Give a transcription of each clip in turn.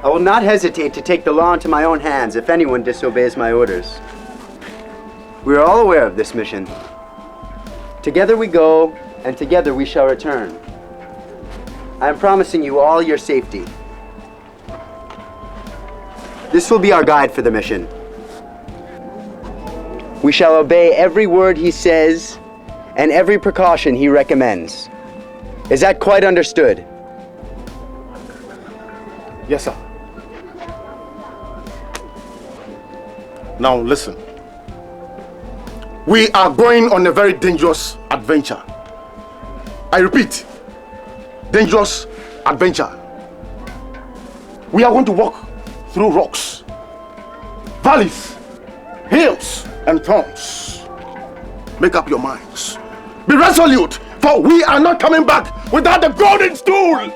I will not hesitate to take the law into my own hands if anyone disobeys my orders. We are all aware of this mission. Together we go, and together we shall return. I am promising you all your safety. This will be our guide for the mission. We shall obey every word he says and every precaution he recommends. Is that quite understood? Yes, sir. Now listen. We are going on a very dangerous adventure. I repeat, dangerous adventure. We are going to walk through rocks, valleys, hills, and thorns. Make up your minds. Be resolute, for we are not coming back without the golden stool.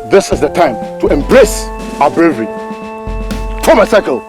This is the time to embrace our bravery. Form a circle.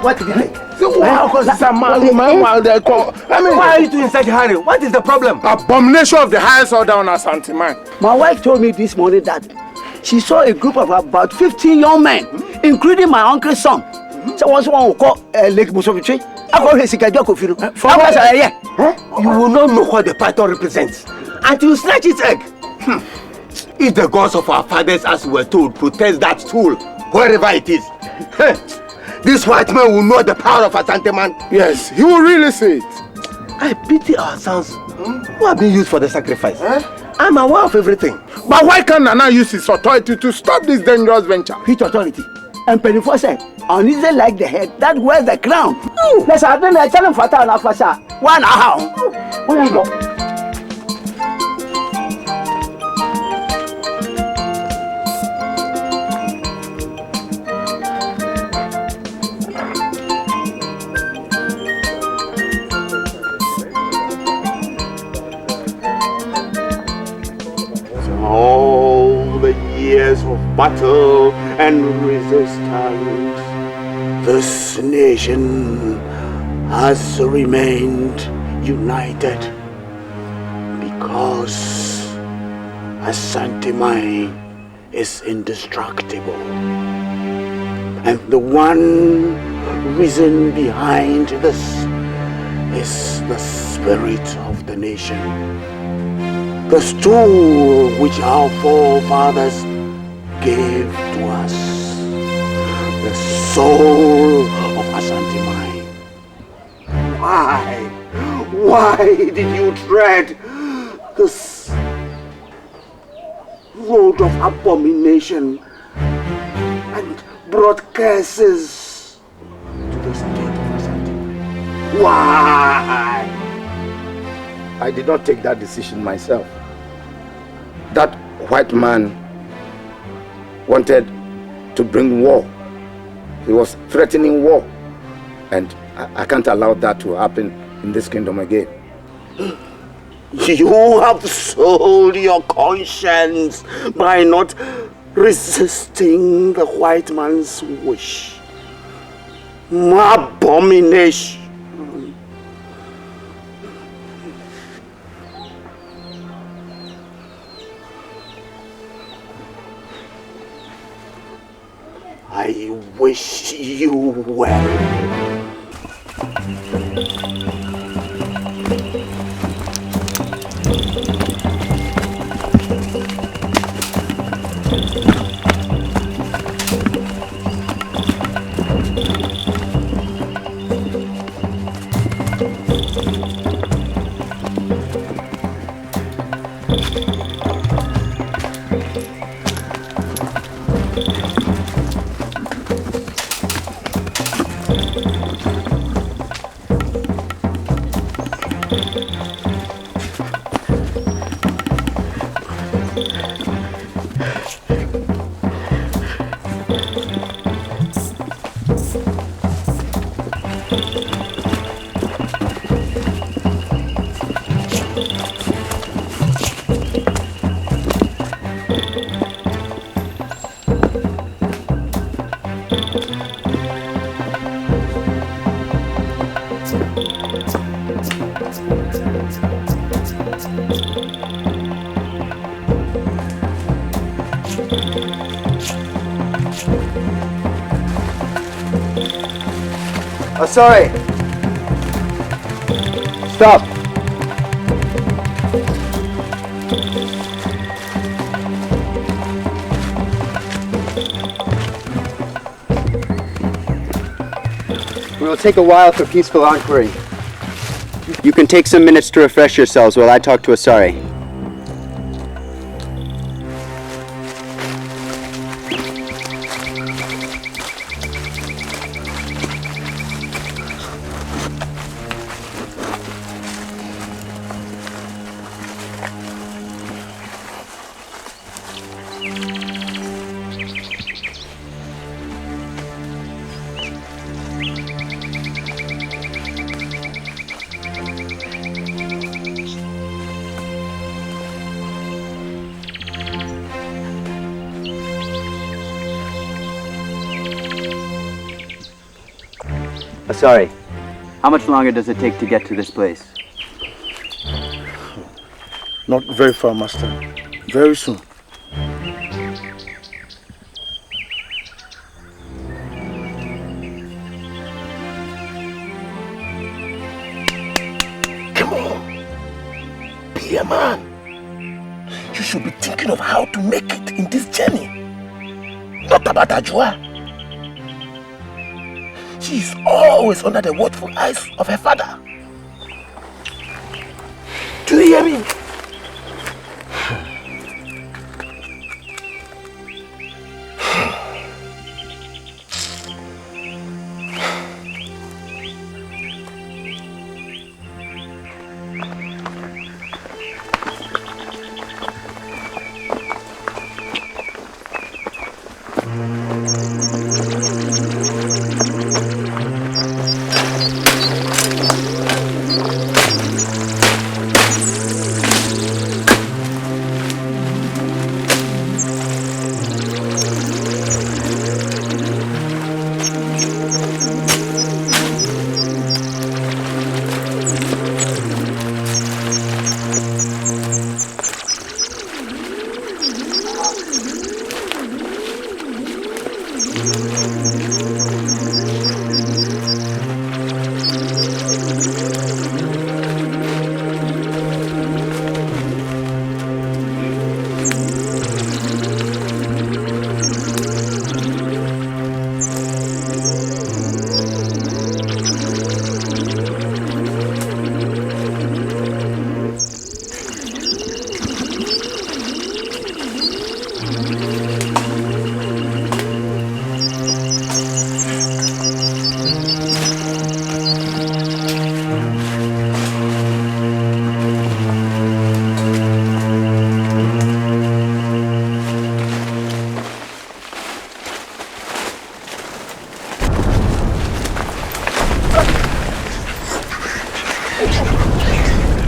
What did you think? Why are you two in such a hurry? What is the problem? Abomination of the highest order on us, anti-man. My wife told me this morning that she saw a group of about 15 young men, including my uncle's son. So once one will call Lake Musovitri, I call his Sikajoko. You will not know what the python represents until you snatch its egg. If the gods of our fathers, as we were told, protect that stool, wherever it is, this white man will know the power of Asante man. Yes, he will really see it. I pity our sons who have been used for the sacrifice. I'm aware of everything. But why can't Nana use his authority to stop this dangerous venture? Which authority? And Pennyfor said, on easy like the head, that wears the crown. Let's have them tell him for town after one hour. Where you go? battle and resistance, this nation has remained united because Asante is indestructible. And the one reason behind this is the spirit of the nation. The stool which our forefathers gave to us. The soul of Asante. Why did you tread this road of abomination and brought curses to the state of Asante? Why? I did not take that decision myself. That white man wanted to bring war. He was threatening war. And I can't allow that to happen in this kingdom again. You have sold your conscience by not resisting the white man's wish. Abomination. I wish you well. Oh, sorry. Stop. We will take a while for peaceful inquiry. You can take some minutes to refresh yourselves while I talk to Asari. Sorry. How much longer does it take to get to this place? Not very far, Master. Very soon. Come on. Be a man. You should be thinking of how to make it in this journey. Not about Ajua. She is always under the watchful eyes of her father. Do you hear me?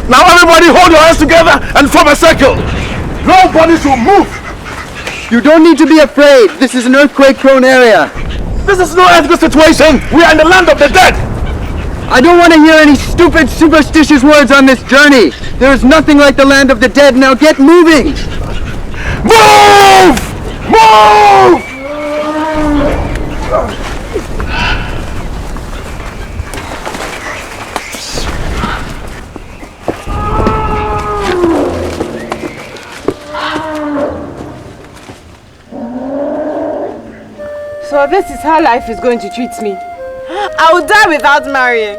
Now everybody hold your hands together and form a circle. Nobody should move. You don't need to be afraid. This is an earthquake-prone area. This is no earthquake situation. We are in the land of the dead. I don't want to hear any stupid, superstitious words on this journey. There is nothing like the land of the dead. Now get moving. Move! Move! So this is how life is going to treat me. I will die without marrying.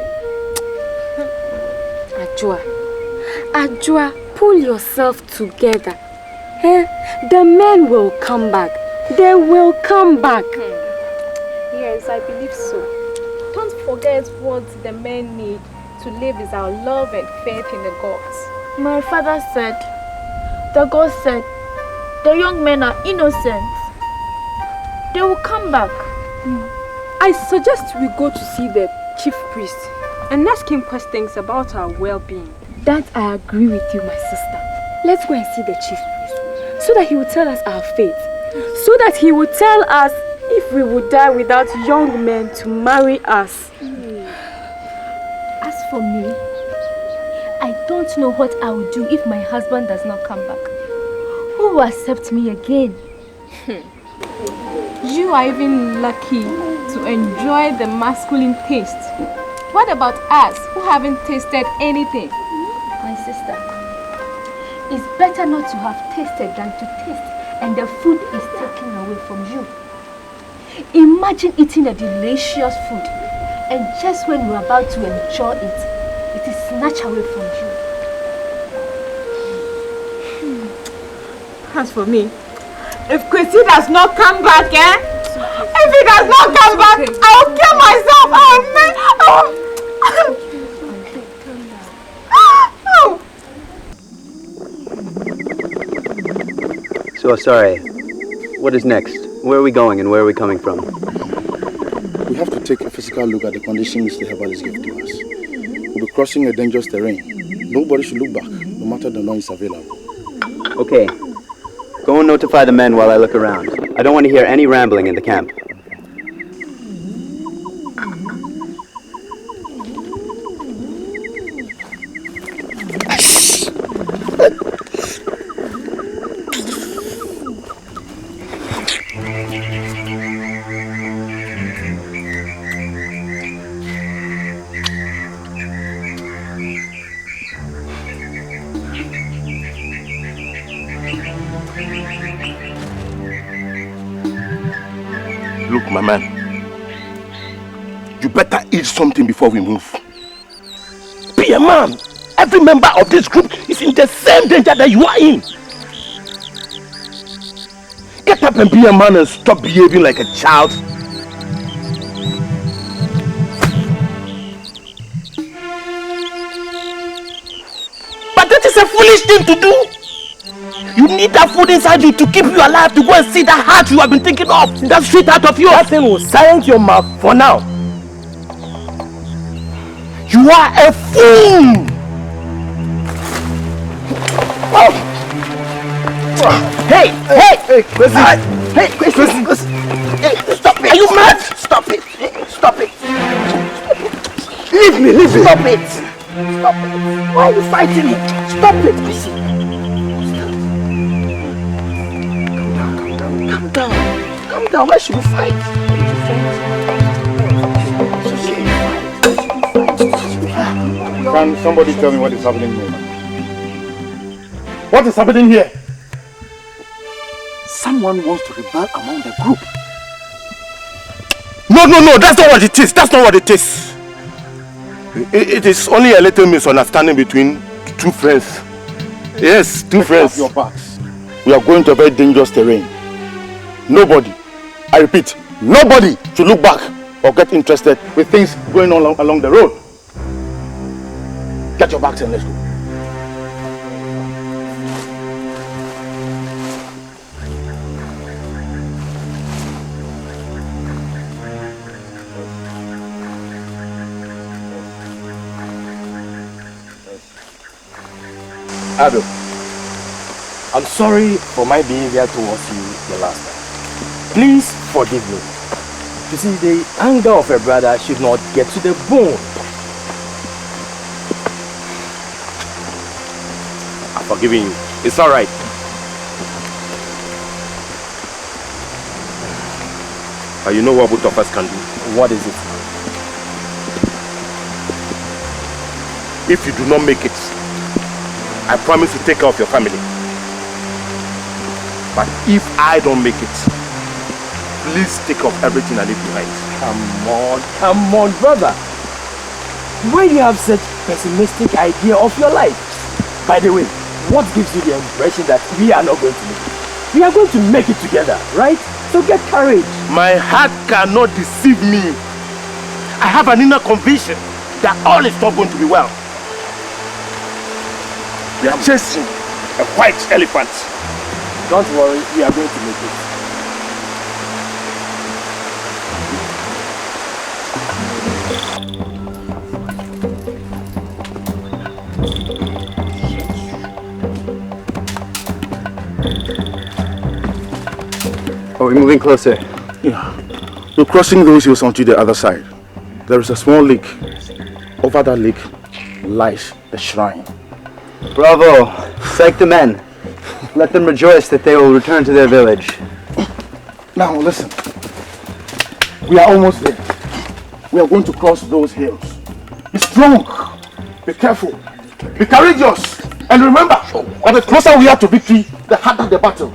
Ajua, pull yourself together. The men will come back. They will come back. Yes, I believe so. Don't forget what the men need to live is our love and faith in the gods. My father said, the God said, the young men are innocent. They will come back. I suggest we go to see the chief priest and ask him questions about our well-being. That I agree with you, my sister. Let's go and see the chief priest so that he will tell us our fate. So that he will tell us if we would die without young men to marry us. As for me, I don't know what I will do if my husband does not come back. Who will accept me again? You are even lucky to enjoy the masculine taste. What about us who haven't tasted anything? My sister, it's better not to have tasted than to taste and the food is taken away from you. Imagine eating a delicious food and just when you're about to enjoy it, it is snatched away from you. As for me, if Chrissy does not come back, if he does not come back, I'll kill myself. So sorry. What is next? Where are we going and where are we coming from? We have to take a physical look at the conditions the herbalists give to us. We'll be crossing a dangerous terrain. Nobody should look back, no matter the noise available. Okay. Go and notify the men while I look around. I don't want to hear any rambling in the camp. Look, my man, you better eat something before we move. Be a man. Every member of this group is in the same danger that you are in. Get up and be a man and stop behaving like a child. But that is a foolish thing to do. You need that food inside you to keep you alive, to go and see that heart you have been thinking of. That sweet heart of yours. That thing will silence your mouth for now. You are a fool. Oh. Hey, Chrissy. Hey, Chrissy. Hey, stop it. Are you mad? Stop it. Stop it. Stop it! Stop it! Why are you fighting me? Stop it! I see. Calm down. Calm down. Why should we fight? Can somebody tell me what is happening here? What is happening here? Someone wants to rebel among the group. No, that's not what it is. That's not what it is. It is only a little misunderstanding between two friends. Yes, two friends. Your backs. We are going to a very dangerous terrain. Nobody, I repeat, nobody should look back or get interested with things going on along the road. Get your bags and let's go. Ado, I'm sorry for my behavior towards you the last time. Please forgive me. You see, the anger of a brother should not get to the bone. I'm forgiving you. It's alright. But you know what both of us can do? What is it? If you do not make it, I promise to take care of your family. But if I don't make it, please take off everything I leave behind. Come on, brother. Why do you have such pessimistic idea of your life? By the way, what gives you the impression that we are not going to make it? We are going to make it together, right? So get courage. My heart cannot deceive me. I have an inner conviction that all is not going to be well. We are chasing a white elephant. Don't worry, we are going to make it. Are we moving closer? Yeah. We're crossing those hills onto the other side. There is a small lake. Over that lake lies the shrine. Bravo! Psych the men. Let them rejoice that they will return to their village. Now listen. We are almost there. We are going to cross those hills. Be strong. Be careful. Be courageous. And remember that the closer we are to victory, the harder the battle.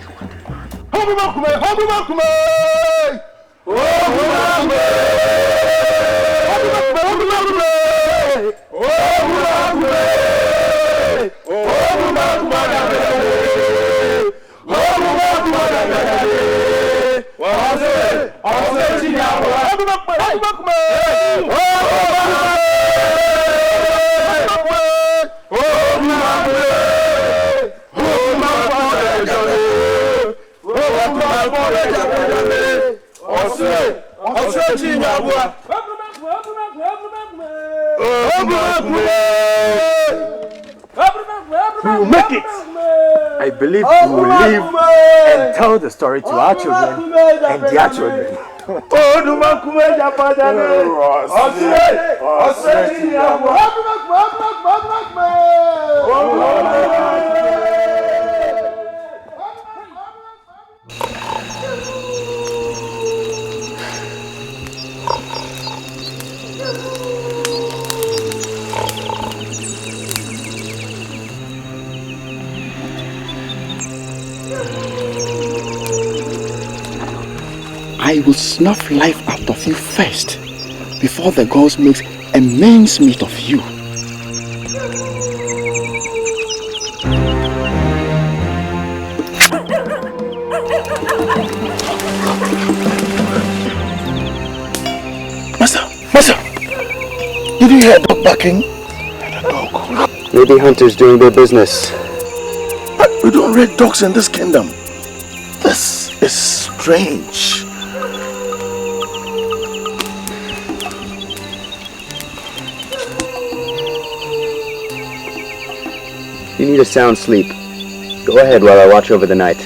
We will make it. I believe we will live and tell the story to our children and their children. I will snuff life out of you first, before the gods make a mincemeat of you. Master! Did you hear a dog barking? The dog. Maybe hunters doing their business. But we don't raid dogs in this kingdom. This is strange. You need a sound sleep. Go ahead while I watch over the night.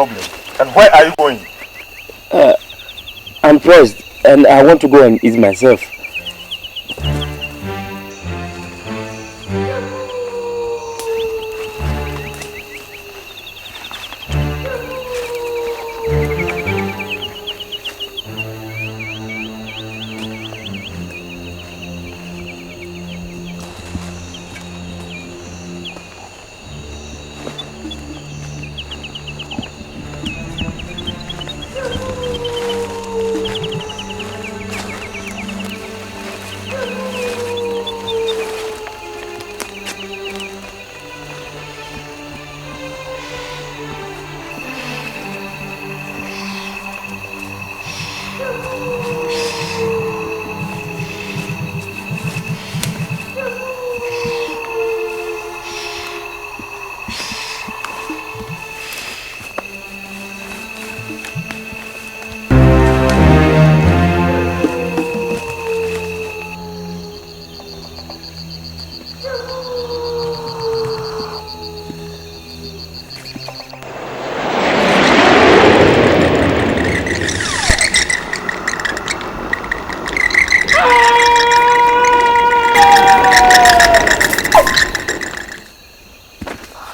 problem? And where are you going? I'm pressed and I want to go and eat myself.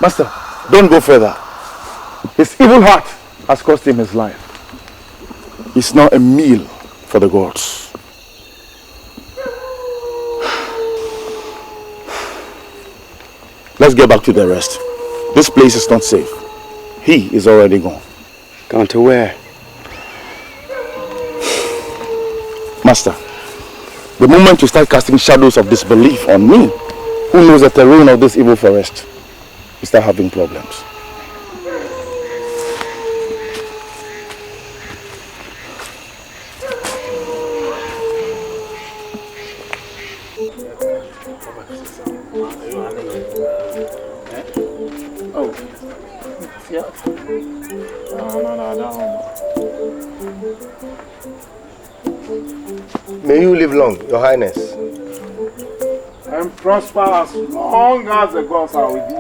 Master, don't go further. His evil heart has cost him his life. He's now a meal for the gods. Let's get back to the rest. This place is not safe. He is already gone. Gone to where? Master, the moment you start casting shadows of disbelief on me, who knows the terrain of this evil forest, you start having problems. May you live long, Your Highness. And prosper as long as the gods are with you.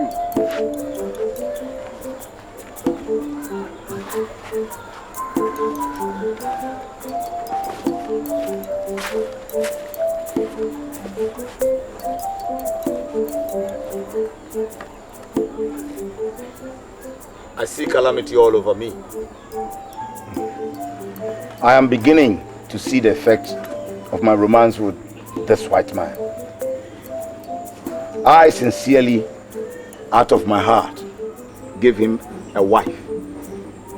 I see calamity all over me. I am beginning to see the effect of my romance with this white man. I sincerely, out of my heart, gave him a wife.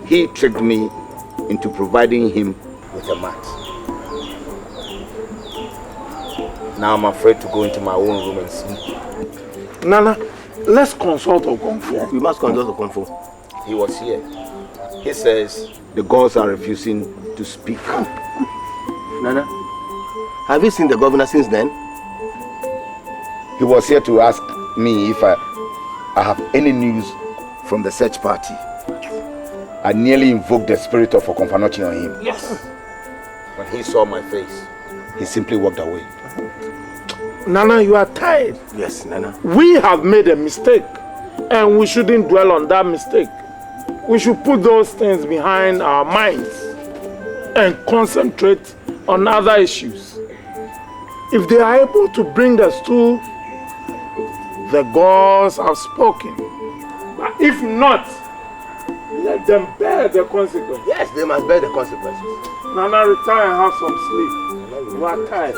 He tricked me into providing him with a mat. Now I'm afraid to go into my own room and sleep. Nana, let's consult Okonfo. Yes, we must consult Okonfo. He was here. He says the gods are refusing to speak. Nana, have you seen the governor since then? He was here to ask me if I have any news from the search party. I nearly invoked the spirit of Okonfanochi on him. Yes. When he saw my face, he simply walked away. Nana, you are tired. Yes, Nana. We have made a mistake and we shouldn't dwell on that mistake. We should put those things behind our minds and concentrate on other issues. If they are able to bring the stool, the gods have spoken. But if not, let them bear the consequences. Yes, they must bear the consequences. Nana, retire and have some sleep. You are tired.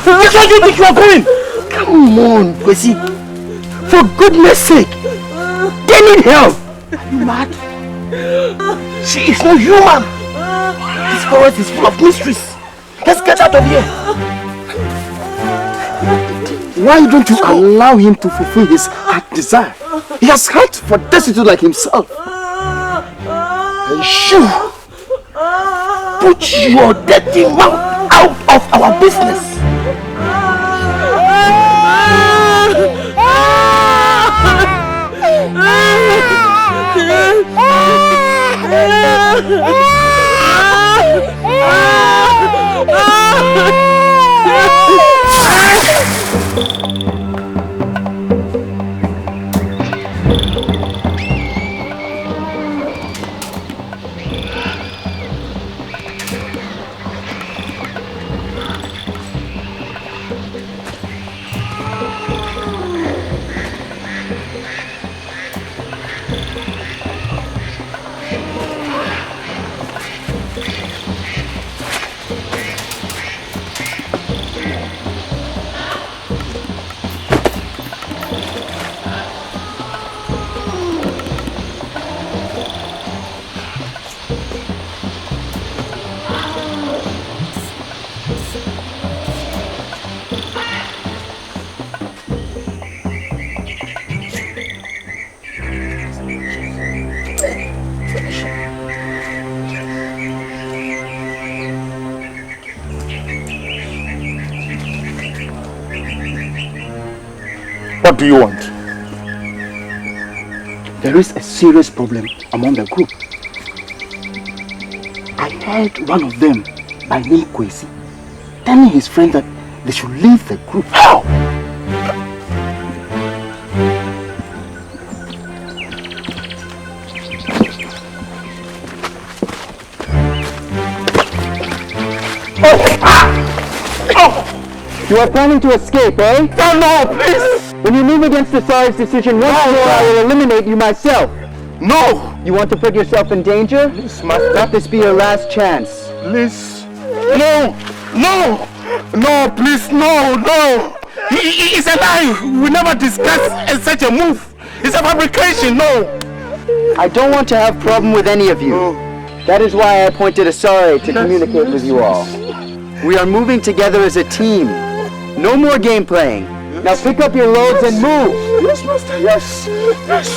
This is what you think you are going? Come on, Kwesi. For goodness sake. They need help. Are you mad? She is not human. This forest is full of mysteries. Let's get out of here. Why don't you allow him to fulfill his heart desire? He has heart for destitute like himself. And you, put your dirty mouth out of our business. What do you want? There is a serious problem among the group. I heard one of them, by name Kwesi, telling his friend that they should leave the group. How? You are planning to escape, eh? No, please! When you move against the Tsar's decision once more, I will eliminate you myself. No! You want to put yourself in danger? Please, master. Let this be your last chance. Please. No! No! No, please, no, no! It's a lie! We never discussed such a move! It's a fabrication, no! I don't want to have problem with any of you. No. That is why I appointed a Tsar to communicate with you all. We are moving together as a team. No more game playing. Now pick up your loads and move. Yes, master, yes. Yes.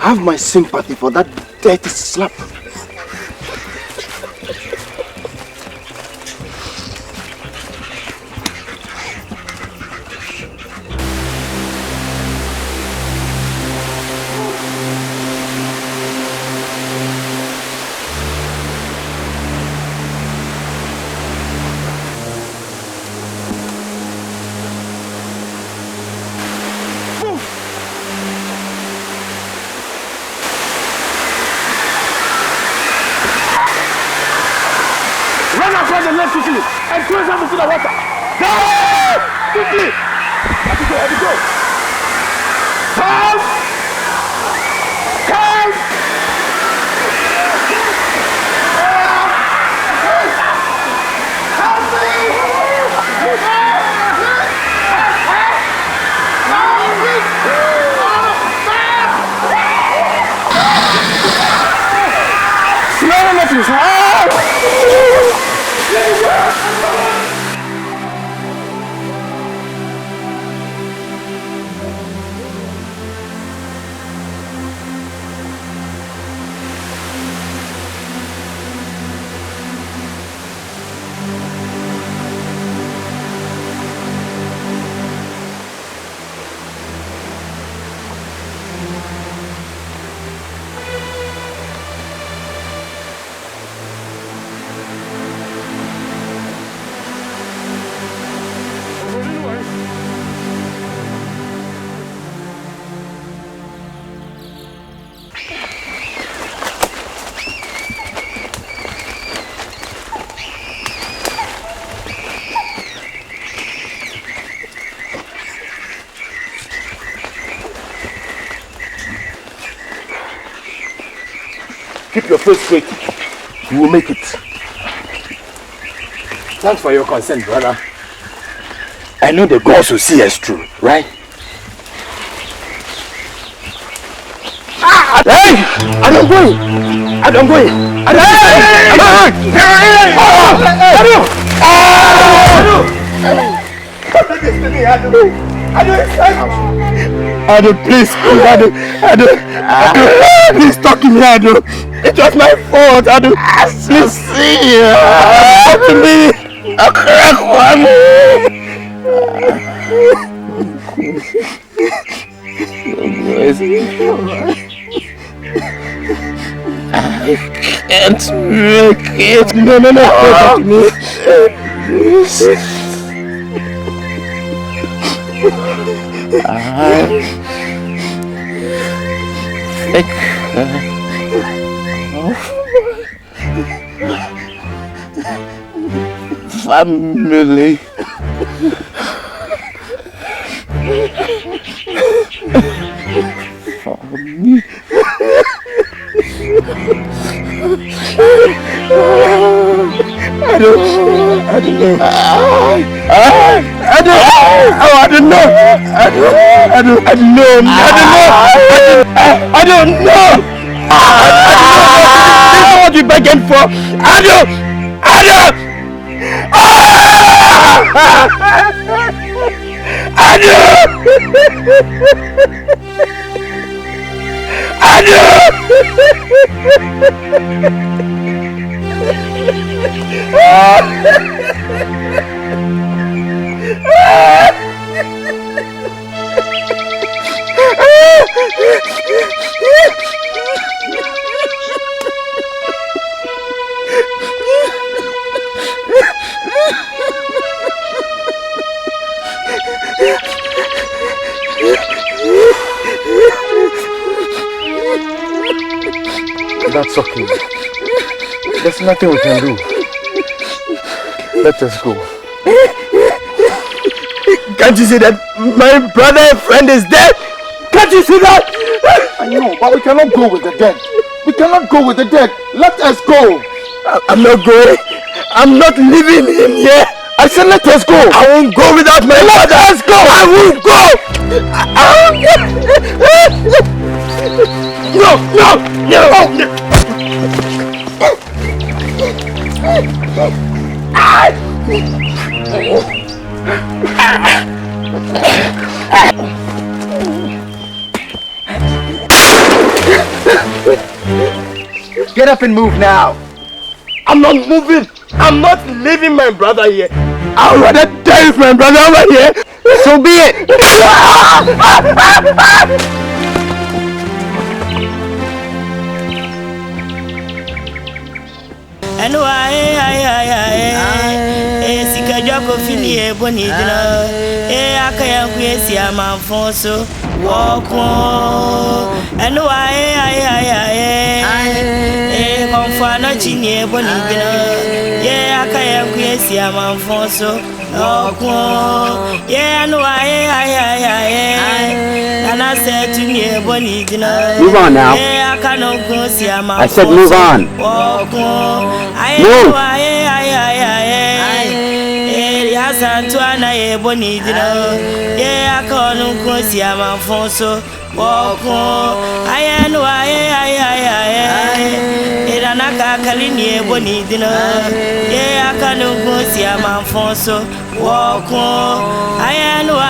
Have my sympathy for that dirty slap. And throw some into the water. Go! Quickly! Let it go, let it go. Come! Come! Help me! Keep your face straight. You will make it. Thanks for your consent, brother. I know the gods will see us through, right? Hey! I don't go in! I don't go in! I don't Ado, please, please talk to me, Ado. It was my fault, Ado. Please see, talk to me. I can't make it. No, talk to me. Family. I don't know. This is what you're begging for. That's okay. There's nothing we can do. Let us go. Can't you see that my brother and friend is dead? Can't you see that? I know, but we cannot go with the dead. We cannot go with the dead. Let us go. I'm not going. I'm not leaving him here. I said let us go. I won't go without my brother. Let us go. I won't go. No. Get up and move now. I'm not moving. I'm not leaving my brother here. I'd rather die with my brother over here. So be it. And why Sika Joko Finie Bonidino, AKAN Quesia Manfonso, walk on. And why Confana Chine Bonidino, AKAN Quesia Manfonso, walk on. Yeah, no, and I said to me, Bonidino, move on now. I said move on. Move. Santuana Bonidino, yeah, I can't go see a man for so walk on. I know Anaka Kalini Bonidino, yeah, I can't go see a man for so walk on. I know I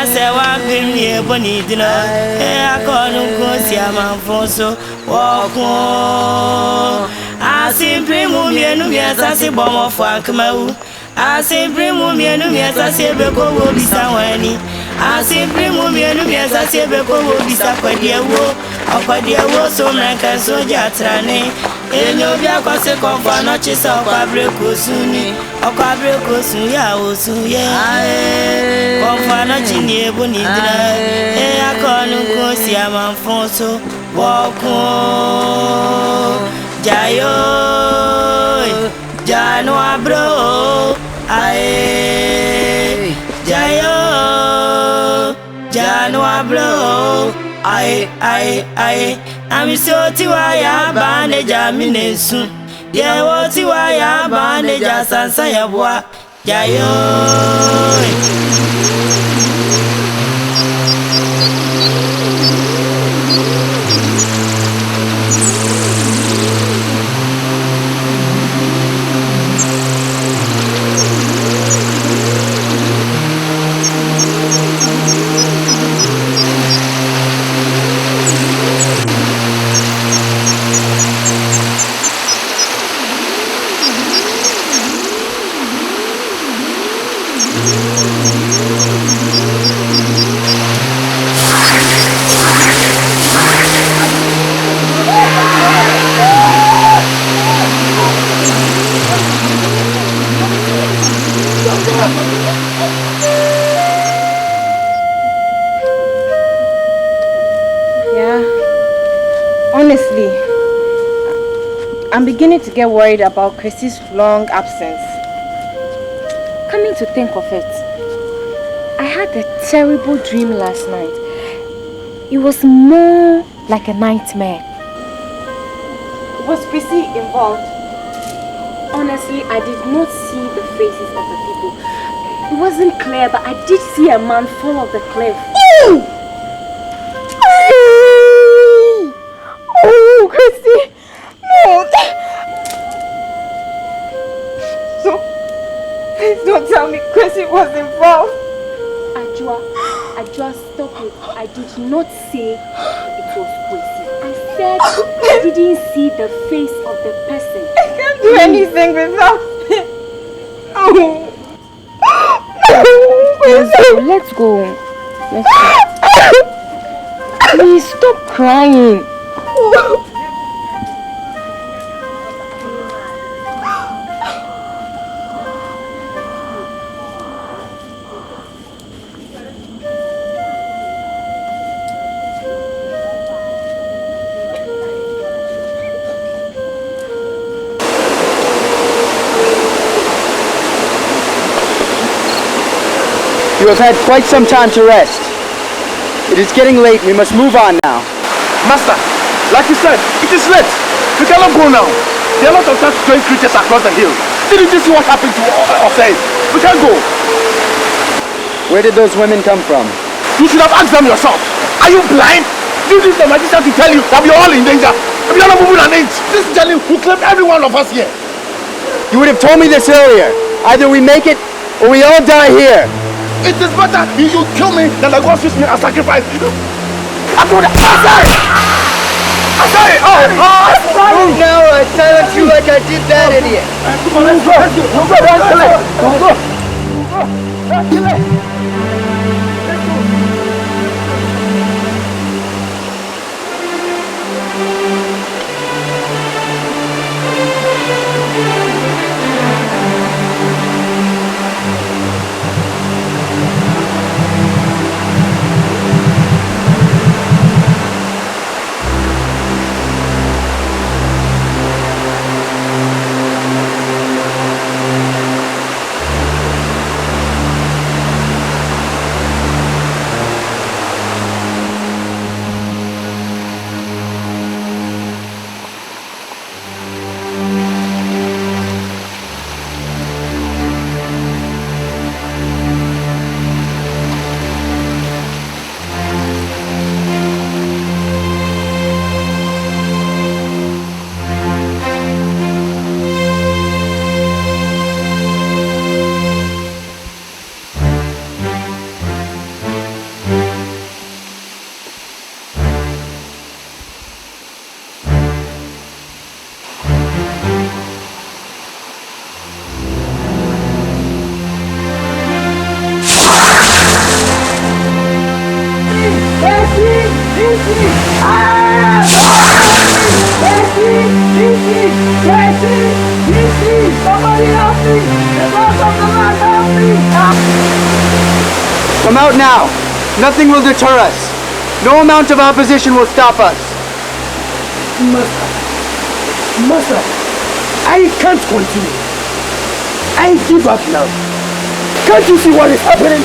say one pin near Bonidino, yeah, I can't go see a man for so walk on. I simply move me and yes, I say bomb of Kumawood. I simply move me and yes, I say Beko will be somewhere. I simply move me and yes, I say Beko will be somewhere. Dear woe, or dear woe, so like a soldier trane. And you'll be a consequence for notches of Cabrico soon. Or Cabrico soon, ya, soon, yeah. Come for nothing near Bonidina. I can't go see a man for so walk on. Jayo, Jano Abro, aye. Jayo, Jano Abro, Aye, I'm so tiwaya bandeja minesu. Yeah, what tiwaya bandeja sansa ya bwa. Jayo. Honestly, I'm beginning to get worried about Chrissy's long absence. Coming to think of it, I had a terrible dream last night. It was more like a nightmare. Was Chrissy involved? Honestly, I did not see the faces of the people. It wasn't clear, but I did see a man fall off the cliff. Oh! Oh, Chrissy! No! So, please don't tell me Chrissy was involved. Ajua, stop it. I did not say it was Chrissy. I said I didn't see the face of the person. I can't do anything without it. Oh! Let's go. Please stop crying. You have had quite some time to rest. It is getting late. We must move on now. Master, like you said, it is late. We cannot go now. There are a lot of such strange creatures across the hill. Didn't you see what happened to us? We can't go. Where did those women come from? You should have asked them yourself. Are you blind? You need the magician to tell you that we are all in danger. We are not moving an inch. This jelly will claim every one of us here. You would have told me this earlier. Either we make it or we all die here. It is better you should kill me than the gods use me as sacrifice. I'm going to Move now or I silence you like I did that idiot. Come out now. Nothing will deter us. No amount of opposition will stop us. Master, I can't continue. I give up now. Can't you see what is happening?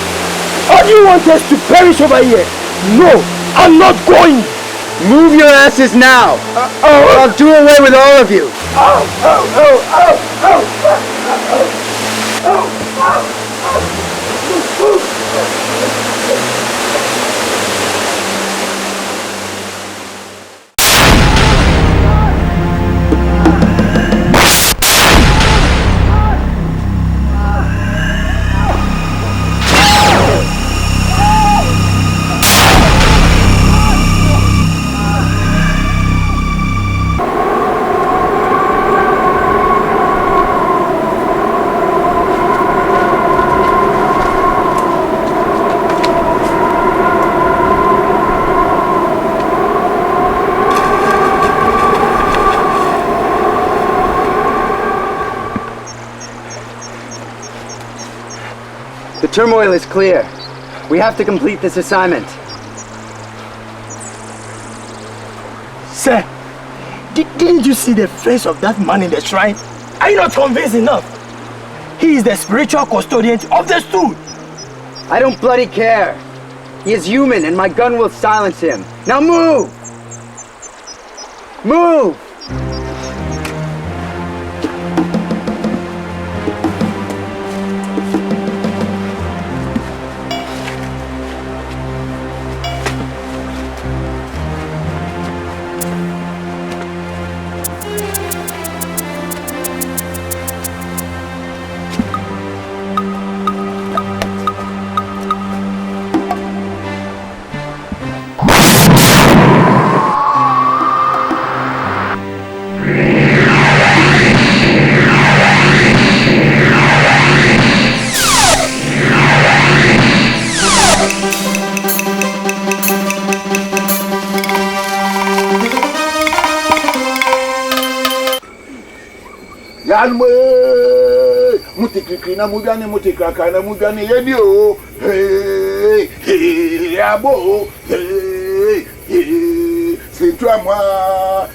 Or do you want us to perish over here? No, I'm not going. Move your asses now, or I'll do away with all of you. The turmoil is clear. We have to complete this assignment. Sir, didn't you see the face of that man in the shrine? Are you not convinced enough? He is the spiritual custodian of the stool. I don't bloody care. He is human and my gun will silence him. Now move! Move! Mutikina mugani mutikakana mugani yedio. Hey, hey, abo. Hey, hey. C'est toi moi.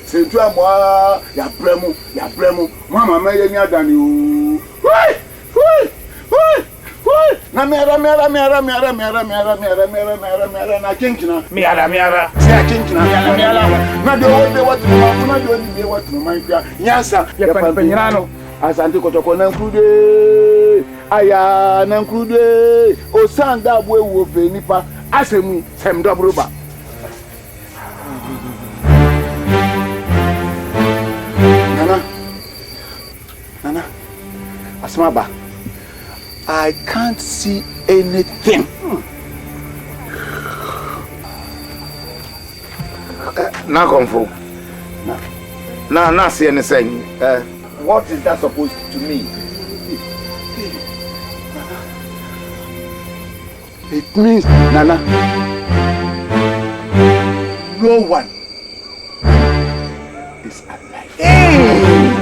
Ya bremu. Mama me yemi adani o. Woi. Na mera na kinkina. Mera. Se kinkina. Mera. Na de what no man kwa. Nyansa ya panpenyano. Asante kotoko na nkrude. Aya na nkrude. Osanda bwe wo fe nipa. Asemu sem dobroba. Nana, Asmaba, I can't see anything. Now come for. Now, not see anything. What is that supposed to mean? It means, Nana, no one is alive. Hey!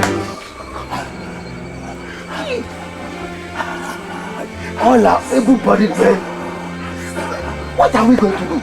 All our able-bodied men. What are we going to do?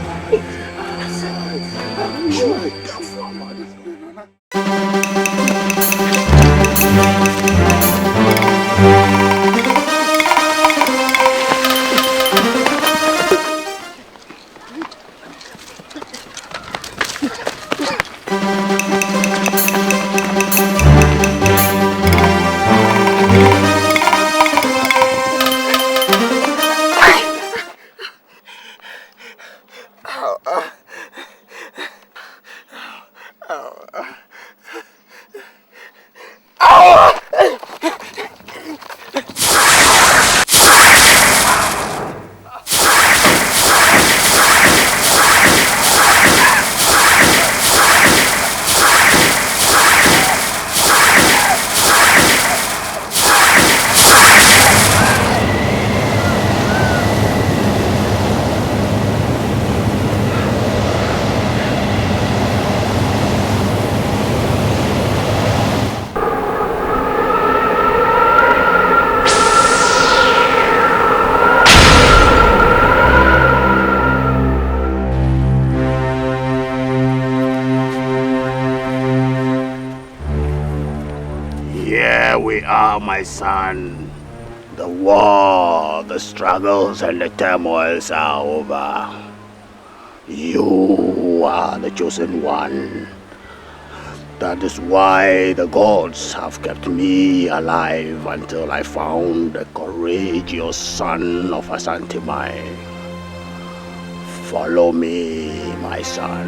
My son, the war, the struggles and the turmoils are over. You are the chosen one. That is why the gods have kept me alive until I found the courageous son of Asantemai. Follow me, my son.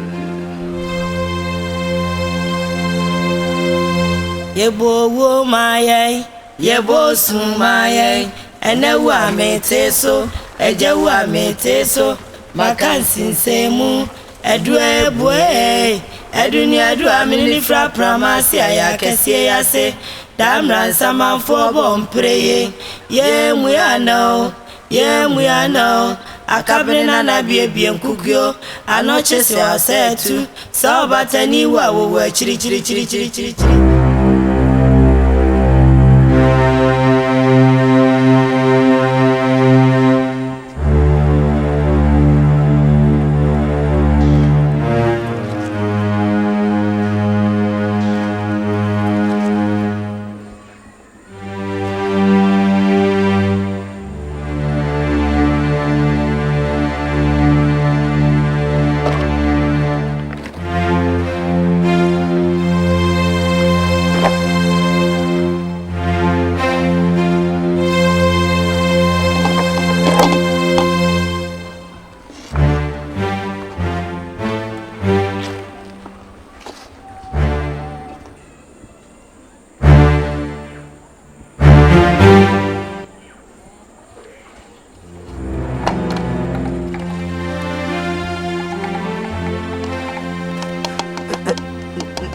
Yebo wo maye, yebo su maye, ene wa meteso, eje wa meteso, makansin semu, edu ebue, edu ni edu amini fra pramasi aya kese yase, damran saman fo bom preye, ye muyano, akabrina na bie nkugyo, anoche se asetu, so batani wa wo chiri.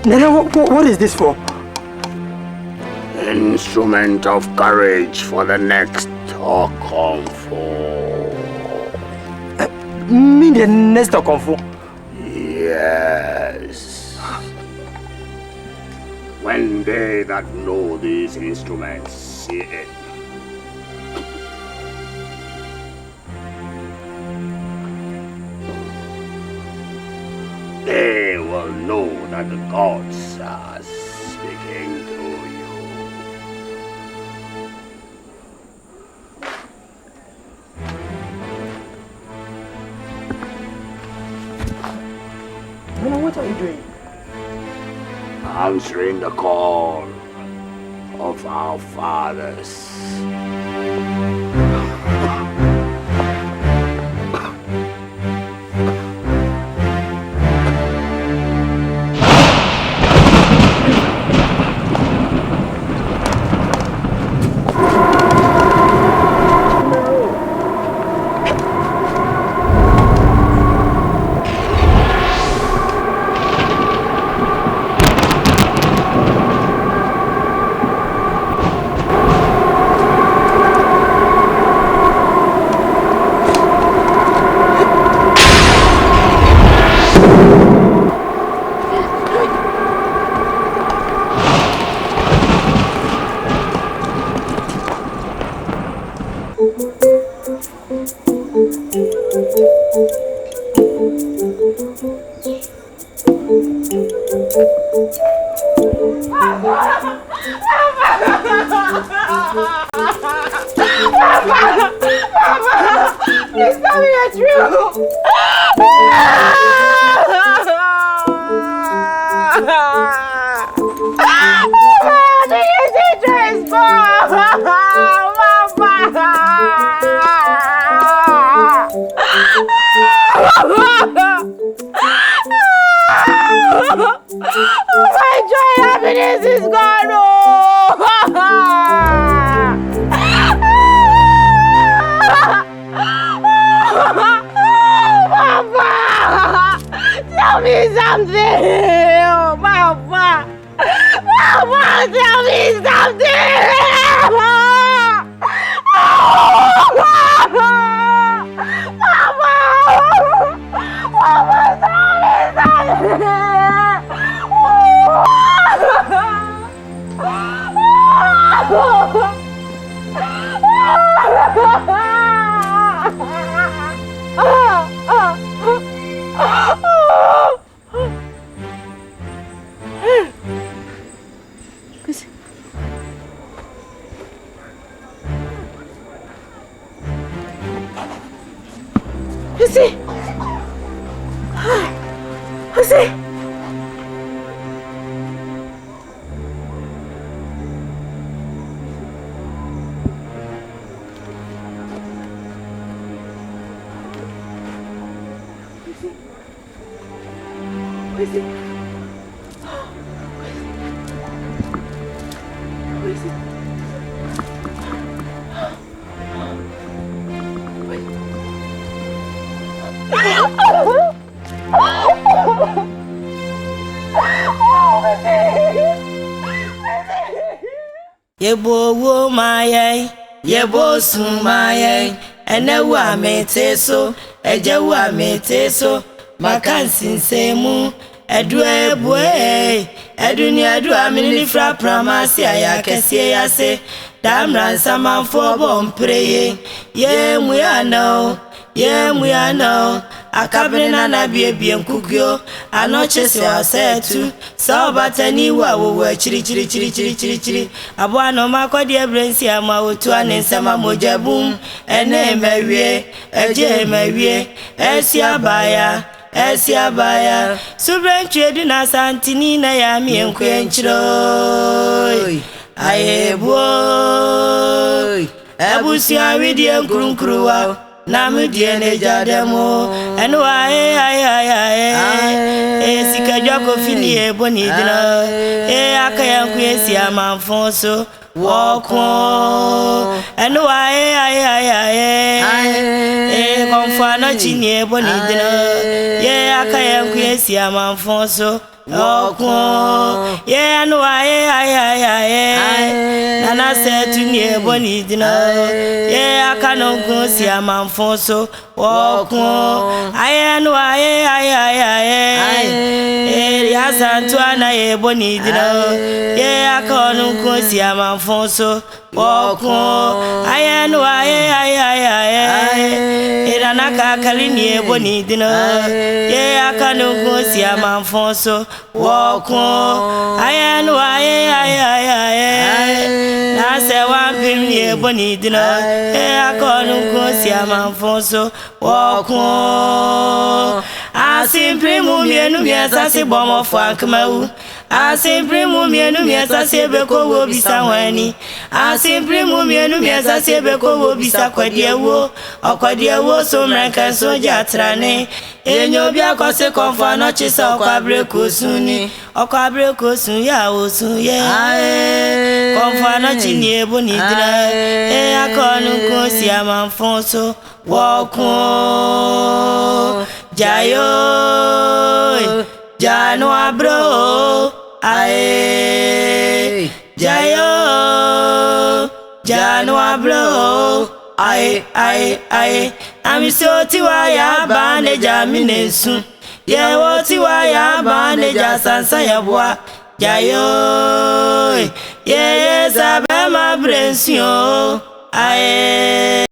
Nana, what is this for? Instrument of courage for the next Okomfo. Mean the next Okomfo? Yes. When they that know these instruments see it, they will know that the gods are speaking to you. Nana, what are you doing? Answering the call of our fathers. Please tell me the truth. My joy happiness is gone. Tell me something! Mama! Mama, tell me something! Mama! Mama, tell me Kwesi! Yebo wo maye, yebo sun maye, ene wa meteso, eje wa meteso, makansin semu, edu ebue, edu ni edu amini fra pramasi aya kese yase, damran saman fo bom preye, ye muyano, akabrina na bie nkugyo, anoche se asetu, so batani wa wo chiri, abwana makodi ebrensi ama otu anesema mojabum, ene mewie, eje mewie, esi abaya, subrenche du na santini na ya mi enkwenchiro, ayebo, ebusi awidi enkurunkruwa, Namu diene jademo enu sikajwa ko fini e boni dina akaya ku esi amanfonso woko enu konfa no chini e boni dina akaya ku esi amanfonso woko enu nana setu ni e boni dina akano ku esi amanfonso woko enu ya santu ana e boni dina akano ku esi amanfonso woko enu nana kakali ni e boni dina akano ku esi amanfonso woko enu na se wa pim ni e boni dina akano ku esi amanfonso woko asimpri mu mienu miesa se bomo fankmawu asimpri mu mienu miesa se beko wo bisa wani asimpri mu mienu miesa se beko wo bisa kwadewo so mranka so jatrane enyo bia kose konfa no chisa okwabre kosun ya osun ye konfa no chini eboni dira akonu ko si amanfonso woko jayo jano abro ae jayo jano abro ae amisoti wa ya bane jaminesu ye woti wa ya bane jasansa ya bwa jayo ye sabema brensio ae